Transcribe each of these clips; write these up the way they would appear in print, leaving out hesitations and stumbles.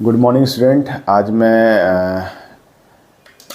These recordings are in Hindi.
Good morning student. आज मैं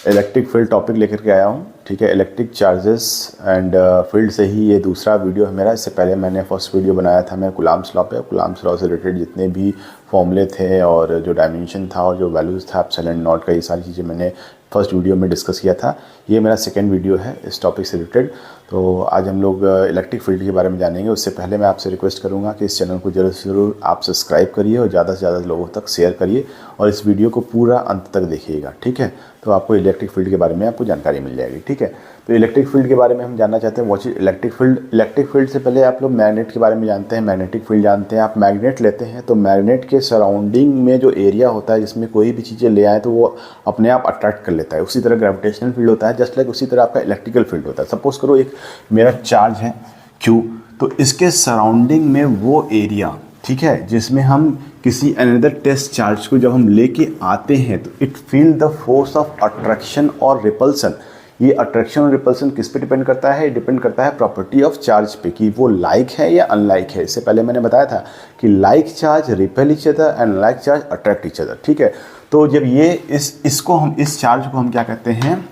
इलेक्ट्रिक फील्ड टॉपिक लेकर के आया हूँ। ठीक है, इलेक्ट्रिक चार्जेस एंड फील्ड से ही ये दूसरा वीडियो है मेरा। इससे पहले मैंने फर्स्ट वीडियो बनाया था मैं कुलाम्स लॉ पे। कुलाम्स लॉ से रिलेटेड जितने भी फॉर्मूले थे और जो डायमेंशन था और जो वैल्यूज़ था एप्सिलॉन नॉट का, ये सारी चीज़ें मैंने फर्स्ट वीडियो में डिस्कस किया था। ये मेरा सेकंड वीडियो है इस टॉपिक से रिलेटेड। तो आज हम लोग इलेक्ट्रिक फील्ड के बारे में जानेंगे। उससे पहले मैं आपसे रिक्वेस्ट करूंगा कि इस चैनल को ज़रूर से ज़रूर आप सब्सक्राइब करिए और ज़्यादा से ज़्यादा लोगों तक शेयर करिए और इस वीडियो को पूरा अंत तक देखिएगा। ठीक है, तो आपको इलेक्ट्रिक फील्ड के बारे में आपको जानकारी मिल जाएगी। ठीक है, तो इलेक्ट्रिक फील्ड के बारे में हम जानना चाहते हैं। Watch electric field. Electric field से पहले आप लोग मैग्नेट के बारे में जानते हैं, मैग्नेटिक फील्ड जानते हैं। आप मैग्नेट लेते हैं तो मैग्नेट के सराउंडिंग में जो एरिया होता है जिसमें कोई भी चीज़ें ले आए तो वो अपने आप अट्रैक्ट कर लेता है। उसी तरह ग्रेविटेशनल फील्ड होता है, जस्ट लाइक उसी तरह आपका इलेक्ट्रिकल फील्ड होता है। सपोज करो एक मेरा चार्ज है Q, तो इसके सराउंडिंग में वो एरिया, ठीक है, जिसमें हम किसी अनदर टेस्ट चार्ज को जब हम लेके आते हैं तो it feel the force of attraction और रिपल्सन। ये अट्रैक्शन और रिपल्सन किस पे डिपेंड करता है? डिपेंड करता है प्रॉपर्टी ऑफ चार्ज पे, कि वो लाइक है या अनलाइक है। इससे पहले मैंने बताया था कि like charge repel each other and unlike charge attract each other. ठीक है, तो जब ये इस चार्ज को हम क्या कहते हैं?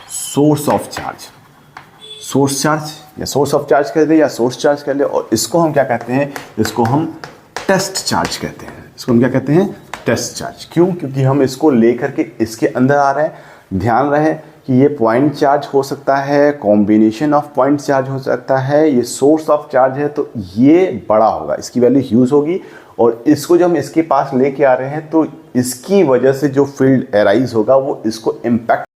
Source of charge. Source charge या सोर्स ऑफ चार्ज कह दे या सोर्स चार्ज कह ले। और इसको हम क्या कहते हैं? इसको हम टेस्ट चार्ज कहते हैं। इसको हम क्या कहते हैं? Test charge. क्यों? क्योंकि हम इसको लेकर के इसके अंदर आ रहे हैं। ध्यान रहे कि ये पॉइंट चार्ज हो सकता है, कॉम्बिनेशन ऑफ पॉइंट चार्ज हो सकता है, ये सोर्स ऑफ चार्ज है, तो ये बड़ा होगा, इसकी वैल्यू ह्यूज होगी। और इसको जब हम इसके पास लेके आ रहे हैं तो इसकी वजह से जो फील्ड एराइज होगा वो इसको इम्पैक्ट।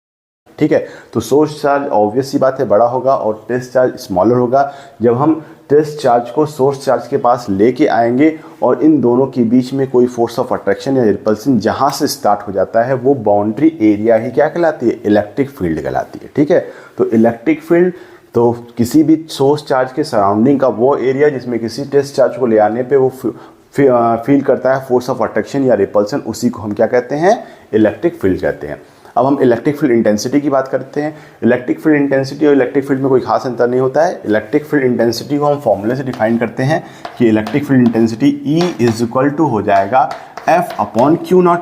ठीक है, तो सोर्स चार्ज ऑब्वियस सी बात है बड़ा होगा और टेस्ट चार्ज स्मॉलर होगा। जब हम टेस्ट चार्ज को सोर्स चार्ज के पास लेके आएंगे और इन दोनों के बीच में कोई फोर्स ऑफ अट्रैक्शन या रिपल्सन जहां से स्टार्ट हो जाता है वो बाउंड्री एरिया ही क्या कहलाती है? इलेक्ट्रिक फील्ड कहलाती है। ठीक है, तो इलेक्ट्रिक फील्ड तो किसी भी सोर्स चार्ज के सराउंडिंग का वो एरिया जिसमें किसी टेस्ट चार्ज को ले आने पे वो फील करता है फोर्स ऑफ अट्रैक्शन या रिपल्सन, उसी को हम क्या कहते हैं? इलेक्ट्रिक फील्ड कहते हैं। अब हम इलेक्ट्रिक फील्ड इंटेंसिटी की बात करते हैं। इलेक्ट्रिक फील्ड इंटेंसिटी और इलेक्ट्रिक फील्ड में कोई खास अंतर नहीं होता है। इलेक्ट्रिक फील्ड इंटेंसिटी को हम फॉर्मूले से डिफाइन करते हैं कि electric field intensity E is equal to हो जाएगा F upon Q not.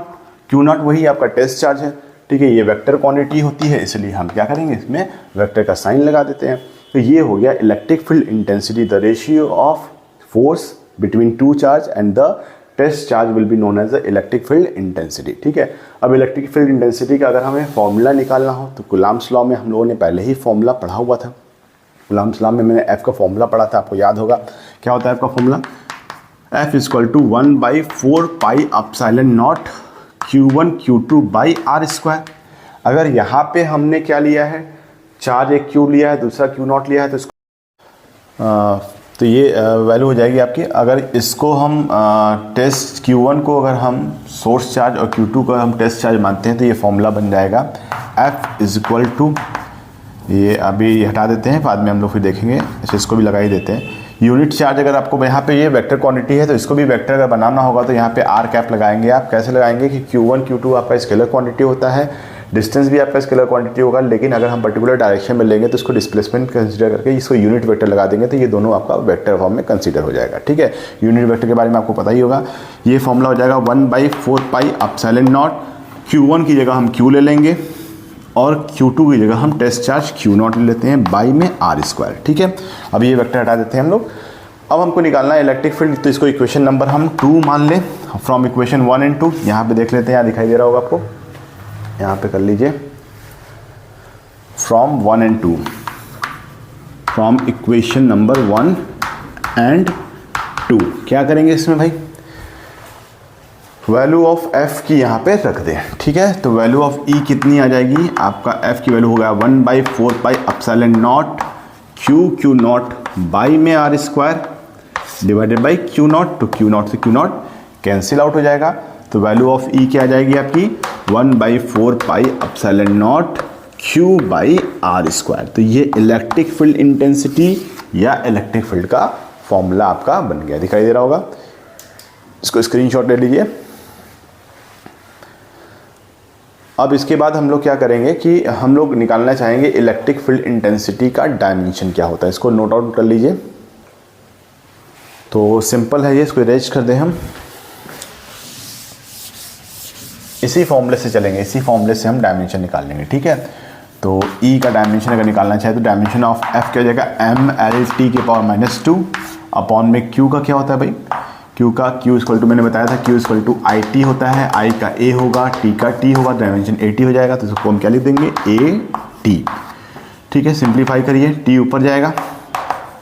Q not वही आपका टेस्ट चार्ज है। ठीक है, ये वेक्टर क्वांटिटी होती है, इसलिए हम क्या करेंगे? इसमें वेक्टर का साइन लगा देते हैं। तो ये हो गया electric field intensity, the ratio of force between two charge and the test charge will be known as the electric field intensity. ठीक है, अब इलेक्ट्रिक फील्ड इंटेंसिटी का अगर हमें फॉर्मूला निकालना हो तो कुलाम्स लॉ में हम लोगों ने पहले ही फॉर्मूला पढ़ा हुआ था। कुलाम्स लॉ में मैंने F का फॉर्मूला पढ़ा था, आपको याद होगा। क्या होता है F का formula? F is equal to 1/4 pi epsilon not Q1 Q2 by R square. अगर यहाँ पे हमने क्या लिया है? चार्ज एक Q लिया है, दूसरा Q नॉट लिया है, तो इसको तो ये वैल्यू हो जाएगी आपकी। अगर इसको हम टेस्ट Q1 को अगर हम सोर्स चार्ज और Q2 को हम टेस्ट चार्ज मानते हैं तो ये फॉर्मूला बन जाएगा F इज इक्वल टू, ये अभी हटा देते हैं, बाद में हम लोग फिर देखेंगे, इसको भी लगा ही देते हैं। यूनिट चार्ज अगर आपको यहाँ पे ये वेक्टर क्वांटिटी है तो इसको भी वेक्टर अगर बनाना होगा तो यहाँ पे आर कैप लगाएंगे। आप कैसे लगाएंगे कि Q1 Q2 आपका स्केलर क्वांटिटी होता है, डिस्टेंस भी आपका स्केलर क्वांटिटी होगा, लेकिन अगर हम पर्टिकुलर डायरेक्शन में लेंगे तो इसको डिस्प्लेसमेंट कंसीडर करके इसको यूनिट वेक्टर लगा देंगे तो ये दोनों आपका वेक्टर फॉर्म में कंसीडर हो जाएगा। ठीक है, यूनिट वेक्टर के बारे में आपको पता ही होगा। ये फॉर्मूला हो जाएगा 1/4 पाई एप्सिलॉन नॉट। Q1 की जगह हम Q ले लेंगे और Q2 की जगह हम टेस्ट चार्ज Q नॉट ले लेते हैं बाई में आर स्क्वायर। ठीक है, अब ये वेक्टर हटा देते हैं हम लोग। अब हमको निकालना है इलेक्ट्रिक फील्ड, तो इसको इक्वेशन नंबर हम 2 मान लें फ्रॉम इक्वेशन 1 एंड 2। यहाँ पे देख लेते हैं, यहाँ दिखाई दे रहा होगा आपको, यहाँ पे कर लीजिए from 1 and 2, from equation number 1 and 2। क्या करेंगे इसमें भाई? वैल्यू ऑफ F की यहाँ पे रख दें। ठीक है, तो वैल्यू ऑफ E कितनी आ जाएगी? आपका F की वैल्यू होगा 1/4 pi epsilon not Q naught by में r square divided by Q naught. तो Q नॉट से Q नॉट कैंसिल आउट हो जाएगा, तो वैल्यू ऑफ E क्या आ जाएगी आपकी? 1/4 pi epsilon not Q by R square. तो ये इलेक्ट्रिक फील्ड इंटेंसिटी या इलेक्ट्रिक फील्ड का फॉर्मूला आपका बन गया, दिखाई दे रहा होगा। इसको स्क्रीनशॉट ले लीजिए। अब इसके बाद हम लोग क्या करेंगे कि हम लोग निकालना चाहेंगे इलेक्ट्रिक फील्ड इंटेंसिटी का डायमेंशन क्या होता है। इसको नोट आउट कर लीजिए। तो सिंपल है ये, इसको इरेज कर दें हम। इसी फॉर्मूले से चलेंगे, इसी फॉर्मूले से हम डायमेंशन निकाल लेंगे, ठीक है। तो ई का डायमेंशन अगर निकालना चाहे तो डायमेंशन ऑफ एफ क्या हो जाएगा, एम एल टी के पावर -2 अपॉन में क्यू का क्या होता है भाई, क्यू का क्यू इक्वल टू मैंने बताया था Q equal to I T होता है, आई का ए होगा, टी का टी होगा, डायमेंशन ए टी हो जाएगा, तो इसको हम क्या लिख देंगे ए टी, ठीक है। सिंप्लीफाई करिए, टी ऊपर जाएगा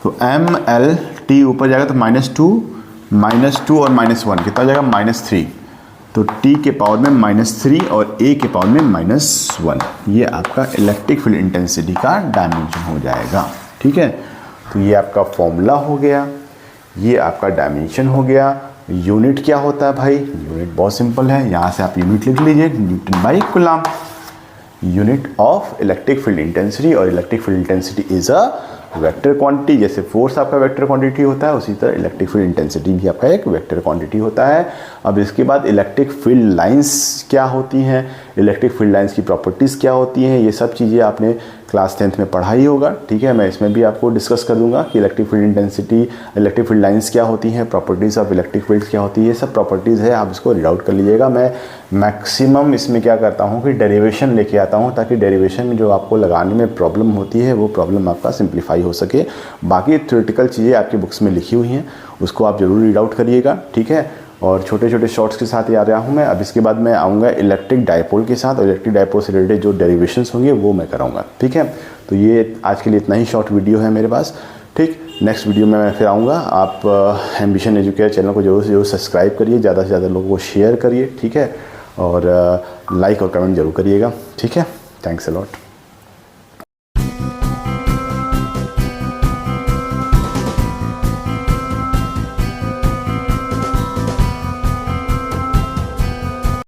तो एम एल टी ऊपर जाएगा तो -2 और -1 कितना हो जाएगा -3, तो t के पावर में -3 और a के पावर में -1, ये आपका इलेक्ट्रिक फील्ड इंटेंसिटी का डायमेंशन हो जाएगा, ठीक है। तो ये आपका फॉर्मूला हो गया, ये आपका डायमेंशन हो गया। यूनिट क्या होता है भाई, यूनिट बहुत सिंपल है, यहाँ से आप यूनिट लिख लीजिए, newton by coulomb, unit of electric field intensity, और electric field intensity is a vector quantity. जैसे फोर्स आपका वेक्टर क्वांटिटी होता है, उसी तरह इलेक्ट्रिक फील्ड इंटेंसिटी भी आपका एक वेक्टर क्वांटिटी होता है। अब इसके बाद इलेक्ट्रिक फील्ड लाइंस क्या होती हैं, इलेक्ट्रिक फील्ड लाइंस की प्रॉपर्टीज़ क्या होती हैं, ये सब चीज़ें आपने क्लास 10th में पढ़ा ही होगा, ठीक है। मैं इसमें भी आपको डिस्कस कर दूंगा कि electric field intensity, electric field lines क्या होती हैं, प्रॉपर्टीज़ ऑफ इलेक्ट्रिक फील्ड्स क्या होती है, ये सब प्रॉपर्टीज़ है, आप इसको रीड आउट कर लीजिएगा। मैं मैक्सिमम इसमें क्या करता हूँ कि डेरिवेशन लेके आता हूँ, ताकि डेरिवेशन में जो आपको लगाने में प्रॉब्लम होती है वो प्रॉब्लम आपका सिंप्लीफाई हो सके। बाकी थ्योरेटिकल चीज़ें आपकी बुक्स में लिखी हुई हैं, उसको आप ज़रूर रीड आउट करिएगा, ठीक है। और छोटे छोटे शॉर्ट्स के साथ ही आ रहा हूँ मैं। अब इसके बाद मैं आऊँगा इलेक्ट्रिक डायपोल के साथ, और इलेक्ट्रिक डायपोल से रिलेटेड जो डेरिवेशंस होंगे वो मैं कराऊँगा, ठीक है। तो ये आज के लिए इतना ही शॉर्ट वीडियो है मेरे पास, ठीक। नेक्स्ट वीडियो में मैं फिर आऊँगा। आप एम्बिशन एजुकेटर चैनल को जरूर से जरूर सब्सक्राइब करिए, ज़्यादा से ज़्यादा लोगों को शेयर करिए, ठीक है। और लाइक और कमेंट जरूर करिएगा, ठीक है। Thanks a lot.